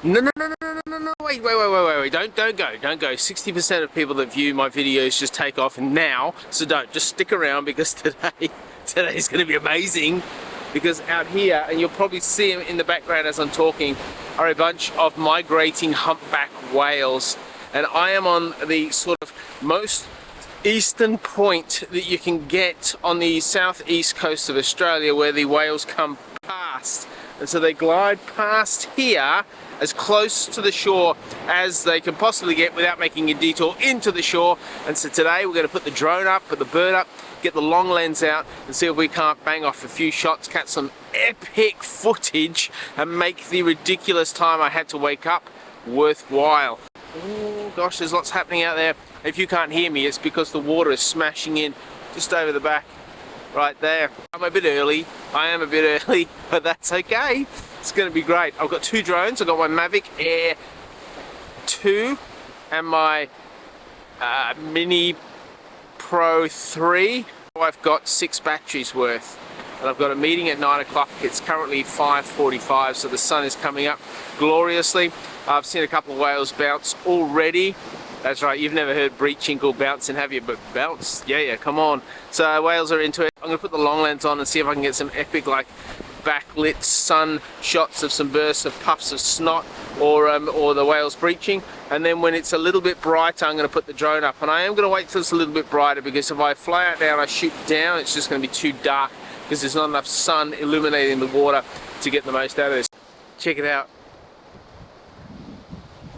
No, wait. Don't go. 60% of people that view my videos just take off now, so don't. Just stick around because today's going to be amazing. Because out here, and you'll probably see them in the background as I'm talking, are a bunch of migrating humpback whales. And I am on the sort of most eastern point that you can get on the southeast coast of Australia, where the whales come past. And so they glide past here as close to the shore as they can possibly get without making a detour into the shore. And so today we're going to put the drone up, put the bird up, get the long lens out and see if we can't bang off a few shots, catch some epic footage and make the ridiculous time I had to wake up worthwhile. Oh gosh, there's lots happening out there. If you can't hear me, it's because the water is smashing in just over the back right there. I'm a bit early, I am a bit early, but that's okay. It's going to be great. I've got two drones. I've got my Mavic Air 2 and my Mini Pro 3. I've got 6 batteries worth, and I've got a meeting at 9 o'clock. It's currently 5:45, so the sun is coming up gloriously. I've seen a couple of whales bounce already. That's right, you've never heard breaching called bouncing, have you? But bounce, yeah, come on. So whales are into it. I'm gonna put the long lens on and see if I can get some epic, like, backlit sun shots of some bursts of puffs of snot or the whales breaching. And then when it's a little bit brighter, I'm going to put the drone up, and I am going to wait till it's a little bit brighter, because if I fly out there and I shoot down, it's just going to be too dark because there's not enough sun illuminating the water to get the most out of this. Check it out.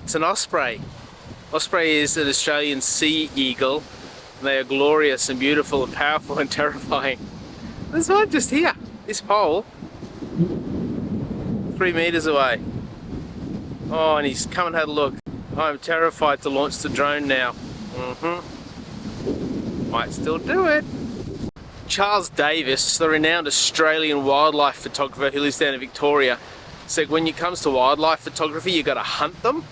It's an osprey. Osprey is an Australian sea eagle, and they are glorious and beautiful and powerful and terrifying. There's one just here, this pole, 3 meters away. Oh, and he's come and had a look. I'm terrified to launch the drone now. Might still do it. Charles Davis, the renowned Australian wildlife photographer who lives down in Victoria, said when it comes to wildlife photography, you got to hunt them.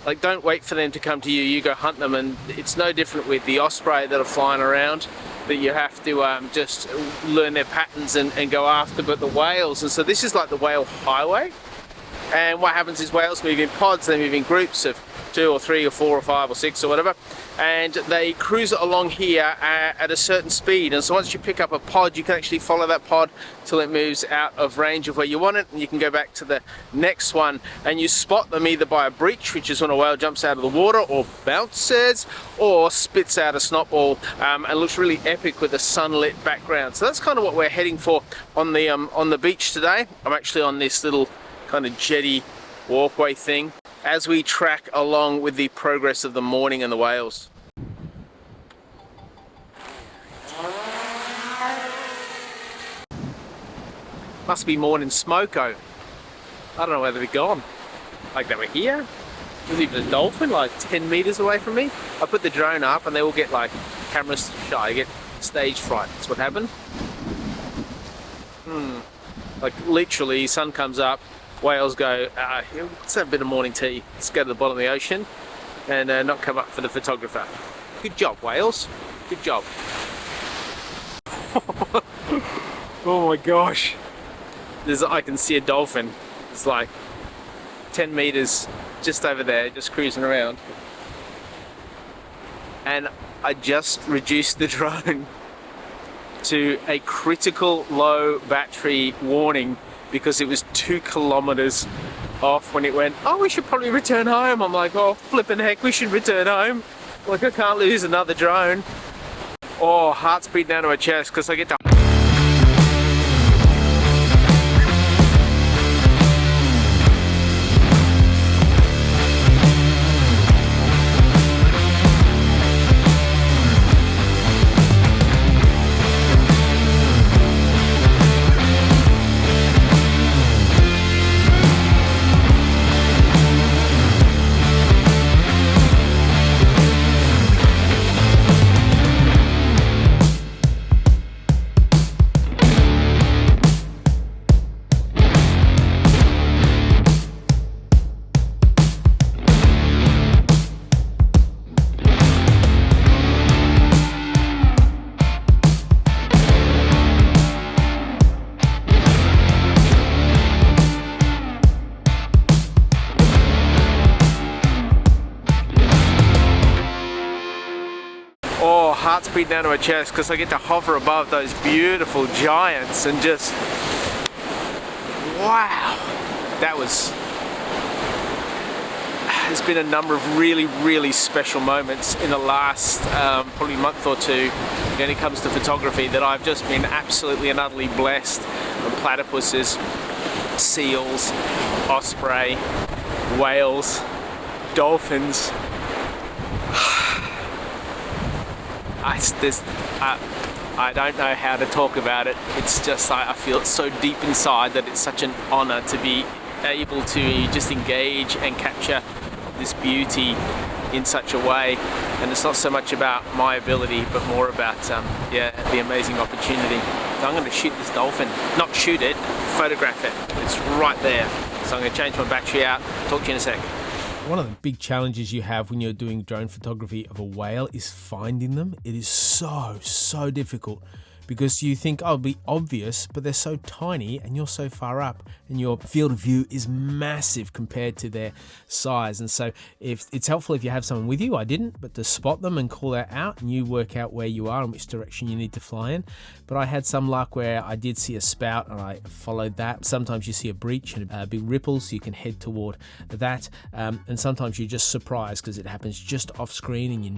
Like, don't wait for them to come to you, you go hunt them. And it's no different with the osprey that are flying around, that you have to just learn their patterns and go after, but the whales. And so this is like the whale highway. And what happens is whales move in pods, they move in groups of 2 or 3 or 4 or 5 or 6 or whatever, and they cruise along here at a certain speed. And so once you pick up a pod, you can actually follow that pod till it moves out of range of where you want it, and you can go back to the next one. And you spot them either by a breach, which is when a whale jumps out of the water, or bounces, or spits out a snot ball, and looks really epic with a sunlit background. So that's kind of what we're heading for on the beach today. I'm actually on this little kind of jetty walkway thing as we track along with the progress of the morning and the whales. Must be morning smoko. I don't know where they've gone. Like, they were here. There's even a dolphin like 10 meters away from me. I put the drone up and they all get like cameras shy, they get stage fright. That's what happened. Like, literally, sun comes up, whales go, let's have a bit of morning tea, let's go to the bottom of the ocean, and not come up for the photographer. Good job, whales. Good job. Oh my gosh. I can see a dolphin. It's like 10 meters just over there, just cruising around. And I just reduced the drone to a critical low battery warning because it was 2 kilometers off when it went, oh, we should probably return home. I'm like, oh, flippin' heck, we should return home. Like, I can't lose another drone. Oh, heart's beating down to my chest because I get to heart's beating down to my chest because I get to hover above those beautiful giants and just, wow, there's been a number of really special moments in the last probably month or two when it comes to photography that I've just been absolutely and utterly blessed. From platypuses, seals, osprey, whales, dolphins. I don't know how to talk about it. It's just, I feel it so deep inside that it's such an honor to be able to just engage and capture this beauty in such a way. And it's not so much about my ability, but more about the amazing opportunity. So I'm going to shoot this dolphin, not shoot it, photograph it. It's right there. So I'm going to change my battery out. Talk to you in a sec. One of the big challenges you have when you're doing drone photography of a whale is finding them. It is so difficult because you think, oh, it'll be obvious, but they're so tiny and you're so far up and your field of view is massive compared to their size. And so if it's helpful if you have someone with you, I didn't, but to spot them and call that out and you work out where you are and which direction you need to fly in. But I had some luck where I did see a spout and I followed that. Sometimes you see a breach and a big ripple, so you can head toward that. And sometimes you're just surprised because it happens just off screen and you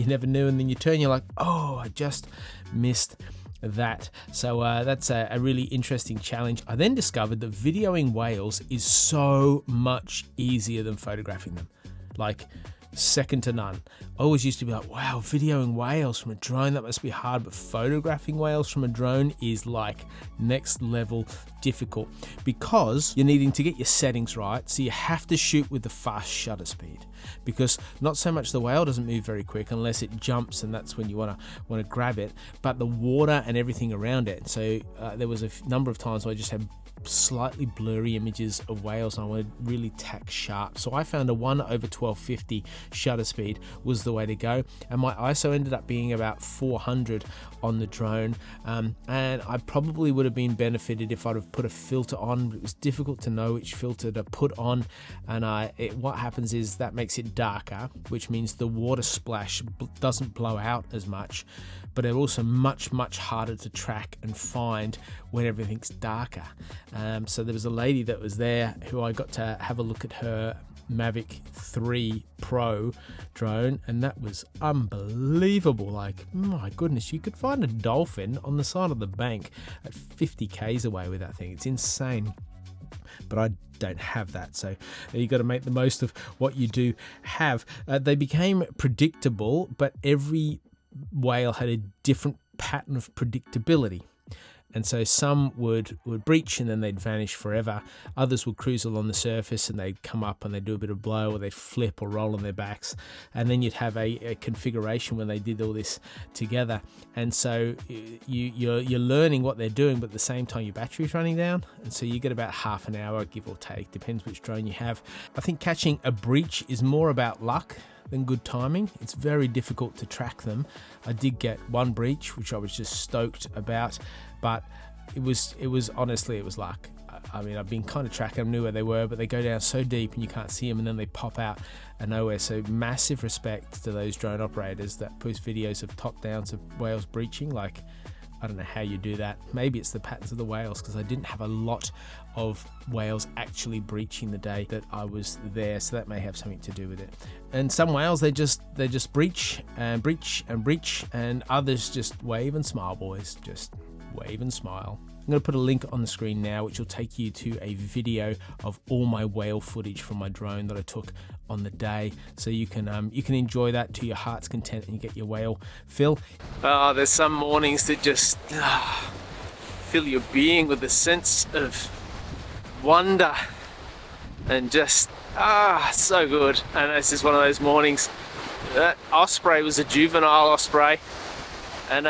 never knew. And then you turn, you're like, oh, I just missed that. So that's a really interesting challenge. I then discovered that videoing whales is so much easier than photographing them, like second to none. I always used to be like, wow, videoing whales from a drone, that must be hard, but photographing whales from a drone is like next level difficult because you're needing to get your settings right. So you have to shoot with the fast shutter speed because not so much the whale doesn't move very quick unless it jumps, and that's when you want to grab it, but the water and everything around it. So there was a number of times where I just had slightly blurry images of whales and I wanted really tack sharp. So I found a 1/1250 shutter speed was the way to go, and my ISO ended up being about 400 on the drone, and I probably would have been benefited if I'd have put a filter on. It was difficult to know which filter to put on, and what happens is that makes it darker, which means the water splash doesn't blow out as much, but they're also much harder to track and find when everything's darker. So there was a lady that was there who I got to have a look at her Mavic 3 Pro drone, and that was unbelievable. Like, my goodness, you could find a dolphin on the side of the bank at 50 k's away with that thing. It's insane. But I don't have that, so you got to make the most of what you do have. They became predictable, but every whale had a different pattern of predictability. And so some would breach and then they'd vanish forever. Others would cruise along the surface and they'd come up and they'd do a bit of blow, or they'd flip or roll on their backs. And then you'd have a configuration when they did all this together. And so you're learning what they're doing, but at the same time your battery's running down. And so you get about half an hour, give or take, depends which drone you have. I think catching a breach is more about luck than good timing. It's very difficult to track them. I did get one breach, which I was just stoked about, but it was honestly, it was luck. I mean, I've been kind of tracking them, knew where they were, but they go down so deep and you can't see them, and then they pop out of nowhere. So massive respect to those drone operators that post videos of top downs of whales breaching. Like, I don't know how you do that. Maybe it's the patterns of the whales, because I didn't have a lot of whales actually breaching the day that I was there, so that may have something to do with it. And some whales, they just breach and breach and breach, and others just wave and smile, boys. Just wave and smile. I'm going to put a link on the screen now, which will take you to a video of all my whale footage from my drone that I took on the day, so you can enjoy that to your heart's content and you get your whale fill. There's some mornings that just fill your being with a sense of wonder and just so good. And this is one of those mornings. That osprey was a juvenile osprey, and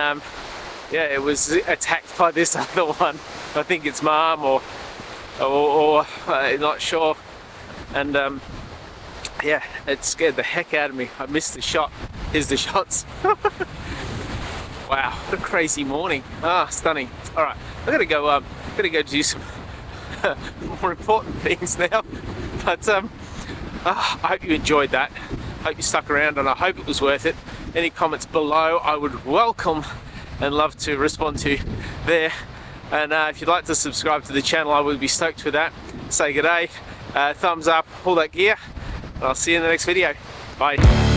yeah, it was attacked by this other one. I think it's mom or not sure. And yeah, it scared the heck out of me. I missed the shot. Here's the shots. Wow, what a crazy morning. Stunning. All right, I'm gonna go do some more important things now. But I hope you enjoyed that. I hope you stuck around, and I hope it was worth it. any comments below. I would welcome and love to respond to there. And if you'd like to subscribe to the channel, I would be stoked with that. Say good day, thumbs up, all that gear. I'll see you in the next video. Bye.